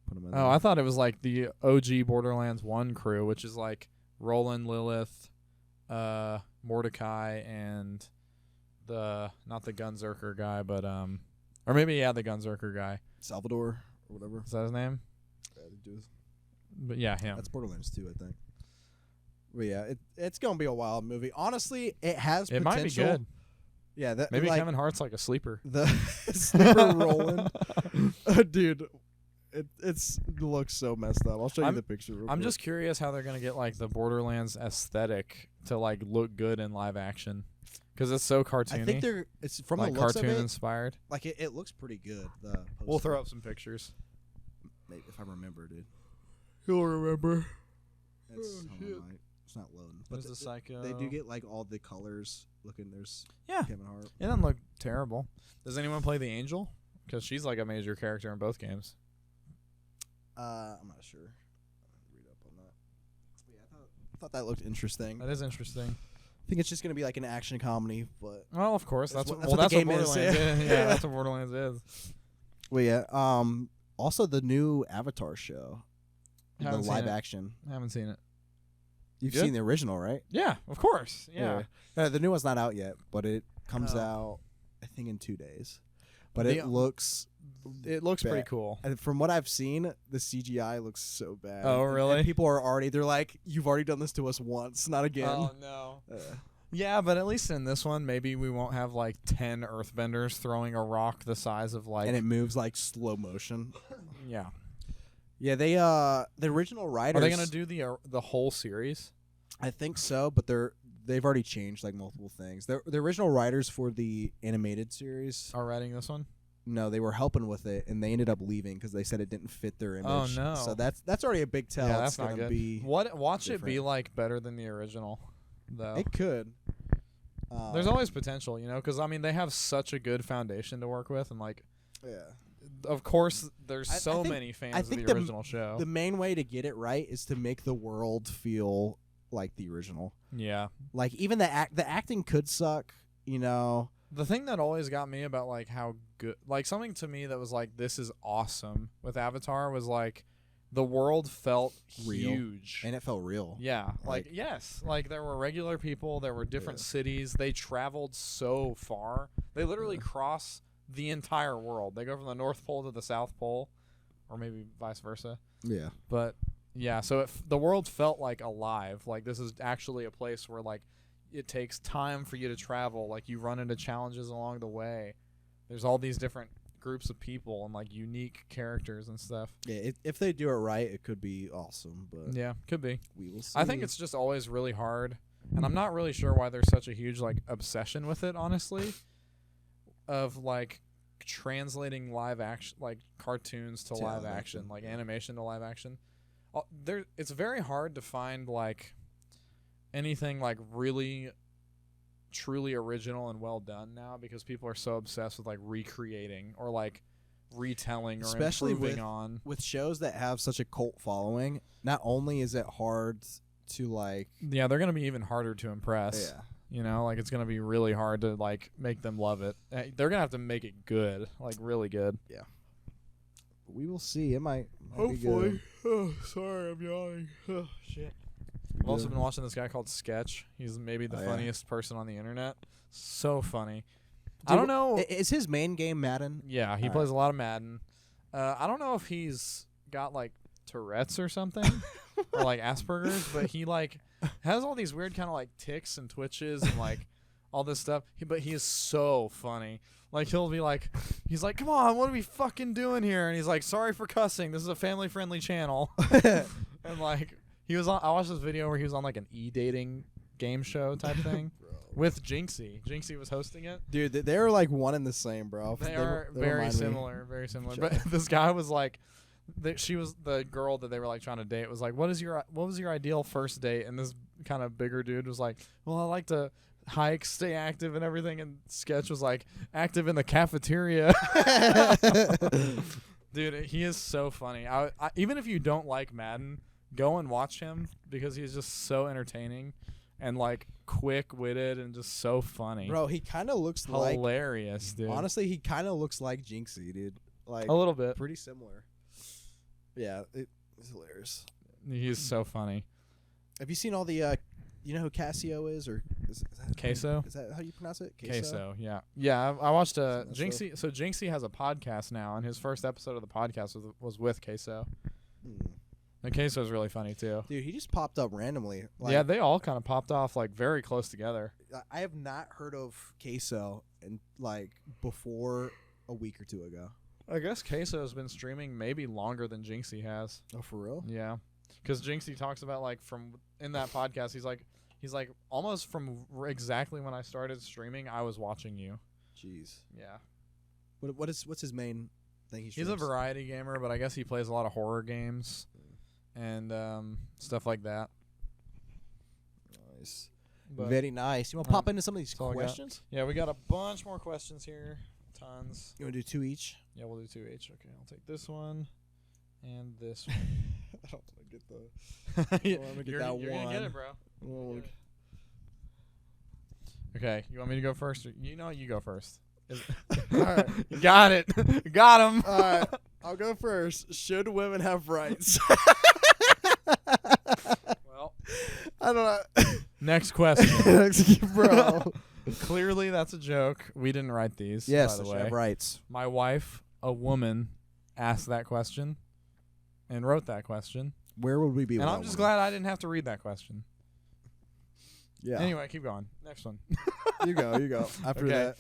put them in. Oh, I thought it was like the OG Borderlands 1 crew, which is like Roland, Lilith, Mordecai, and not the Gunzerker guy, but or maybe the Gunzerker guy. Salvador. or whatever. Is that his name? Yeah, the dude. But yeah, him. That's Borderlands 2, I think. But yeah, it's gonna be a wild movie. Honestly, it has It potential. might be good. Yeah, that Maybe like, Kevin Hart's like a sleeper. The sleeper rolling, dude. It looks so messed up. I'll show you the picture. I'm just curious how they're gonna get like the Borderlands aesthetic to like look good in live action, because it's so cartoony. I think it's from like the looks cartoon of it, inspired. like it looks pretty good. The We'll poster. throw up some pictures. Maybe if I remember, dude. You'll remember. It's not loading. There's the Psycho. They do get like all the colors looking. There's Yeah. Kevin Hart. It doesn't look terrible. Does anyone play the Angel? Because she's like a major character in both games. I'm not sure. I'll read up on that. But yeah, I thought that looked interesting. That is interesting. I think it's just gonna be like an action comedy, but Well, of course. That's That's what what the game is, Borderlands yeah. is. Yeah, that's what Borderlands is. well, yeah. Also, the new Avatar show, the Haven't seen live it. action. I haven't seen it. You've Good? seen the original, right? Yeah, of course. Yeah. The new one's not out yet, but it comes Oh. out, I think, in 2 days. But The- it looks. It looks pretty bad. cool. And from what I've seen, the CGI looks so bad. Oh, And really? people are already. They're like, "You've already done this to us once, not again." Oh no. Uh, Yeah, but at least in this one, maybe we won't have like 10 Earthbenders throwing a rock the size of like. and it moves like slow motion. Yeah. Yeah, the original writers. Are they gonna do the whole series? I think so, but they've already changed like multiple things. The original writers for the animated series. Are writing this one? No, they were helping with it, and they ended up leaving because they said it didn't fit their image. Oh, no. So that's already a big tell. Yeah, It's that's not gonna good. be. Watch it be different. like better than the original, though. It could. There's always potential, you know, because I mean they have such a good foundation to work with, and like, yeah. of course, there's I so think- many fans I of think the original show. The main way to get it right is to make the world feel like the original. Yeah. Like even the acting could suck, you know. The thing that always got me about like how good, like something to me that was like this is awesome with Avatar was like the world felt Real. huge. And it felt real. Yeah, like yes, like there were regular people, there were different cities. They traveled so far. They literally cross the entire world. They go from the North Pole to the South Pole, or maybe vice versa. Yeah. But yeah, so the world felt like alive. Like this is actually a place where like it takes time for you to travel. Like you run into challenges along the way. There's all these different groups of people and like unique characters and stuff. Yeah, if they do it right, it could be awesome, but Yeah, could be. we will see. I think it's just always really hard, and I'm not really sure why there's such a huge like obsession with it, honestly, of like translating live action, like cartoons to live action, like animation to live action. It's very hard to find like anything like really truly original and well done now because people are so obsessed with like recreating or like retelling or Especially improving on. with shows that have such a cult following. Not only is it hard to like, Yeah, they're gonna be even harder to impress. yeah, You know, like it's gonna be really hard to like make them love it. They're gonna have to make it good, like really good. we will see. It might be good. Oh, sorry, I'm yawning. Oh, shit. I've also been watching this guy called Sketch. He's maybe the Oh, yeah. funniest person on the internet. So funny. Dude, I don't know. Is his main game Madden? Yeah, he All plays a lot of Madden. I don't know if he's got like Tourette's or something or like Asperger's, but he like has all these weird kind of like tics and twitches and like all this stuff. But he is so funny. Like he'll be like, he's like, "Come on, what are we fucking doing here?" And he's like, "Sorry for cussing. This is a family-friendly channel." And like he was on. I watched this video where he was on like an e-dating game show type thing with Jinxie. Jinxie was hosting it. Dude, they're like one and the same, bro. They are very remind me. similar, very similar. each But other. this guy was like, she was the girl that they were like trying to date. Was like, what was your ideal first date? And this kind of bigger dude was like, well, I like to hike, stay active, and everything. And Sketch was like, active in the cafeteria. Dude, he is so funny. I even if you don't like Madden, go and watch him because he's just so entertaining and like quick-witted and just so funny. Bro, he kind of looks like. Hilarious, dude. Honestly, he kind of looks like Jinxie, dude. Like A little bit. pretty similar. Yeah, it's hilarious. He's so funny. Have you seen all the you know who Casio is, or is that Queso? Is that how you pronounce it? Queso, yeah. Yeah, I watched That's Jinxie. So Jinxie has a podcast now, and his first episode of the podcast was with Queso. And Queso's really funny, too. Dude, he just popped up randomly. Like, yeah, they all kind of popped off, like, very close together. I have not heard of Queso in, like, before a week or two ago. I guess Queso's been streaming maybe longer than Jinxie has. Oh, for real? Yeah. Because Jinxie talks about, like, from in that podcast, he's like almost from exactly when I started streaming, I was watching you. Jeez. Yeah. What's his main thing? He's a variety gamer, but I guess he plays a lot of horror games and stuff like that. Nice. But Very nice. You want to pop into some of these questions? Yeah, we got a bunch more questions here. Tons. You want to do 2 each? Yeah, we'll do 2 each. Okay, I'll take this one and this one. I don't want to get the. You're gonna get gonna get it, bro. Lord. Okay, you want me to go first? Or, you go first. All right. You got it. Got him. All right. I'll go first. Should women have rights? Well, I don't know. next question. Bro. Clearly, that's a joke. We didn't write these. Yes, by the should way. have rights. My wife, a woman, asked that question and wrote that question. Where would we be? And I'm just glad I didn't have to read that question. Yeah. Anyway, keep going. Next one. You go. After Okay.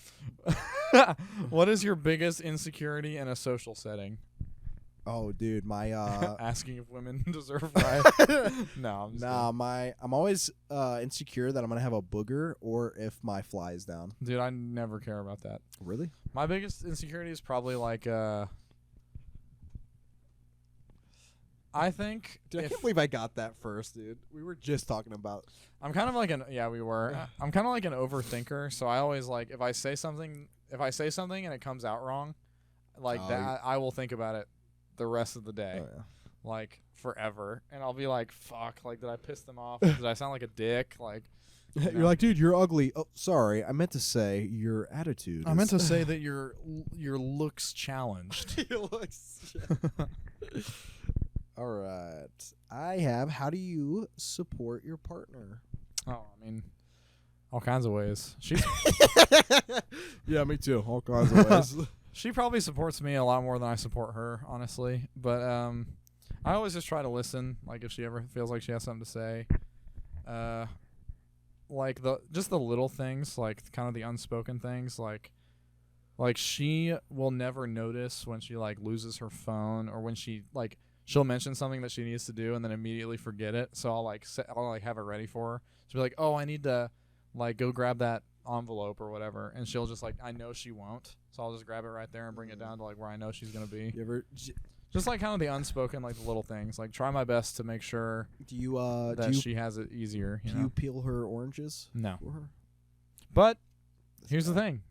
that. What is your biggest insecurity in a social setting? Oh, dude, my Asking if women deserve rights. No, I'm just I'm always insecure that I'm gonna have a booger or if my fly is down. kidding. Dude, I never care about that. Really? My biggest insecurity is probably like I think Dude, I can't believe I got that first, dude. We were just talking about. I'm kind of like we were. I'm kind of like an overthinker, so I always like if I say something and it comes out wrong, like that, I will think about it the rest of the day, like forever, and I'll be like, "Fuck! Like, did I piss them off? Did I sound like a dick? Like, You're like, dude, you're ugly. Oh, sorry, I meant to say your attitude. I meant to say that your looks challenged." Your looks. All right, I have. How do you support your partner? Oh, I mean, all kinds of ways. She's Yeah, me too. All kinds of ways. She probably supports me a lot more than I support her, honestly. But I always just try to listen. Like if she ever feels like she has something to say, like the little things, like kind of the unspoken things, like she will never notice when she like loses her phone or when she like she'll mention something that she needs to do and then immediately forget it. So I'll have it ready for her. She'll be like, "Oh, I need to like go grab that envelope or whatever," and she'll just like, I know she won't, so I'll just grab it right there and bring it down to like where I know she's gonna be. You ever Just like kind of the unspoken, like the little things. Like try my best to make sure that she has it easier. Do you peel her oranges? No. For her? But here's the thing.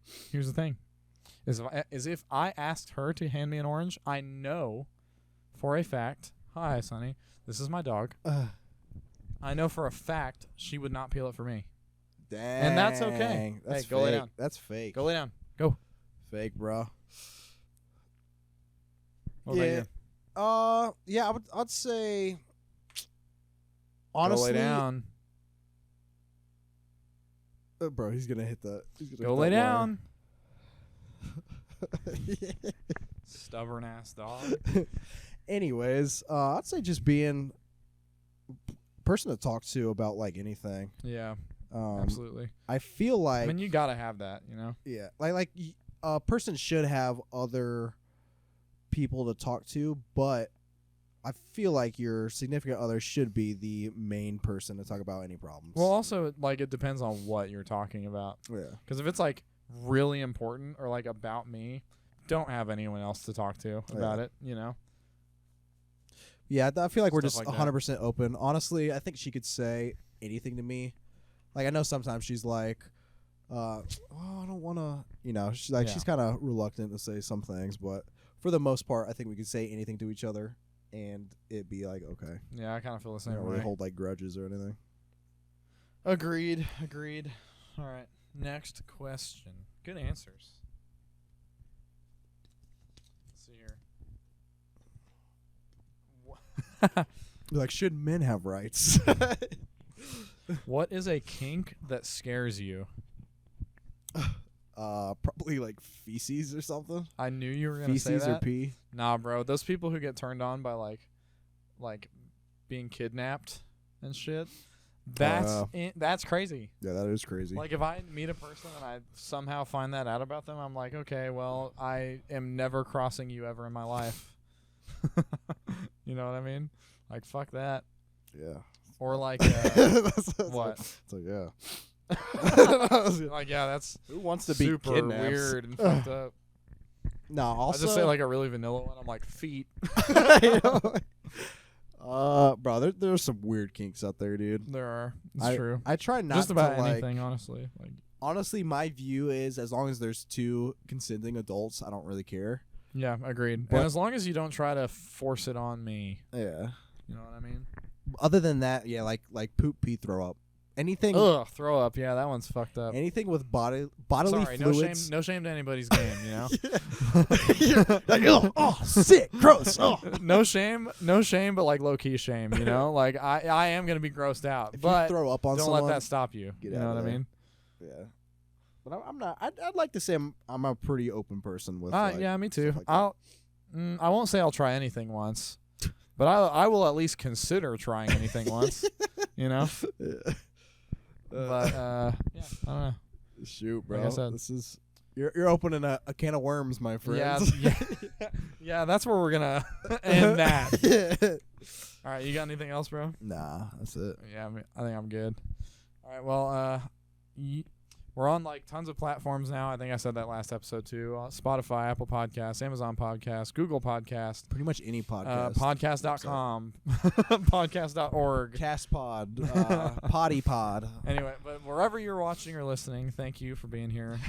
Is if I asked her to hand me an orange, I know for a fact. Hi, Sonny. This is my dog. I know for a fact she would not peel it for me. Dang. And that's okay. That's hey, go lay fake. down. That's fake. Go lay down. Go. Fake, bro. What about you? Yeah, I'd say honestly. Go lay down. Bro, he's gonna hit that. Go lay down. Stubborn ass dog. Anyways, I'd say just being a person to talk to about like anything. Yeah. Absolutely. I feel like I mean, you gotta have that, you know. Yeah, like a person should have other people to talk to, but I feel like your significant other should be the main person to talk about any problems. Well, also, like, it depends on what you're talking about. Yeah. Because if it's like really important or like about me, don't have anyone else to talk to about it. You know. Yeah, I feel like we're just like 100% open. Honestly, I think she could say anything to me. Like, I know sometimes she's like, oh, I don't want to, you know, she's like, she's kind of reluctant to say some things, but for the most part, I think we could say anything to each other and it'd be like, okay. Yeah, I kind of feel the same don't way. really hold like grudges or anything. Agreed. All right. Next question. Good answers. Let's see here. Like, should men have rights? What is a kink that scares you? Probably like feces or something. I knew you were gonna say Feces that. or pee. Nah, bro. Those people who get turned on by like being kidnapped and shit. That's crazy. Yeah, that is crazy. Like if I meet a person and I somehow find that out about them, I'm like, okay, well, I am never crossing you ever in my life. You know what I mean? Like fuck that. Yeah. Or like that's what? So yeah. Like yeah, that's who wants to be super kidnapped? weird and fucked up. No, also I just say like a really vanilla one. I'm like feet. Bro, there's some weird kinks out there, dude. There are. It's true. I try not just to about like, anything, honestly. Like honestly, my view is as long as there's two consenting adults, I don't really care. yeah, agreed. But and as long as you don't try to force it on me, Yeah. you know what I mean? Other than that, yeah, like poop, pee, throw up. Anything. Ugh, throw up. Yeah, that one's fucked up. Anything with bodily Sorry, fluids. no shame to anybody's game, you know. Like, oh, sick, gross. Oh. No shame, but like low key shame, you know. Like I am gonna be grossed out, If but you throw up on don't someone, let that stop you. get You out know of what I there. mean? Yeah. But I'm not. I'd like to say I'm a pretty open person with. Like, Yeah, me too. stuff like I won't say I'll try anything once, but I will at least consider trying anything once. You know. that. But yeah, I don't know. Shoot, bro. Like I said. This is you're opening a can of worms, my friends. Yeah. That's where we're gonna end that. All right, you got anything else, bro? Nah, that's it. Yeah, I think I'm good. All right, well, we're on like tons of platforms now. I think I said that last episode too. Spotify, Apple Podcasts, Amazon Podcasts, Google Podcasts, Pretty much any podcast. podcast.com, podcast.org. Castpod, Potty Pod. Anyway, but wherever you're watching or listening, thank you for being here.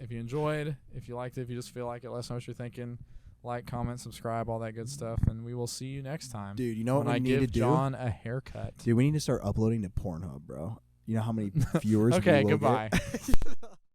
If you enjoyed, if you liked it, if you just feel like it, let us know what you're thinking. Like, comment, subscribe, all that good stuff, and we will see you next time. Dude, you know what when we I need to give do? John a haircut. Dude, we need to start uploading to Pornhub, bro. You know how many viewers Okay, we will goodbye. get?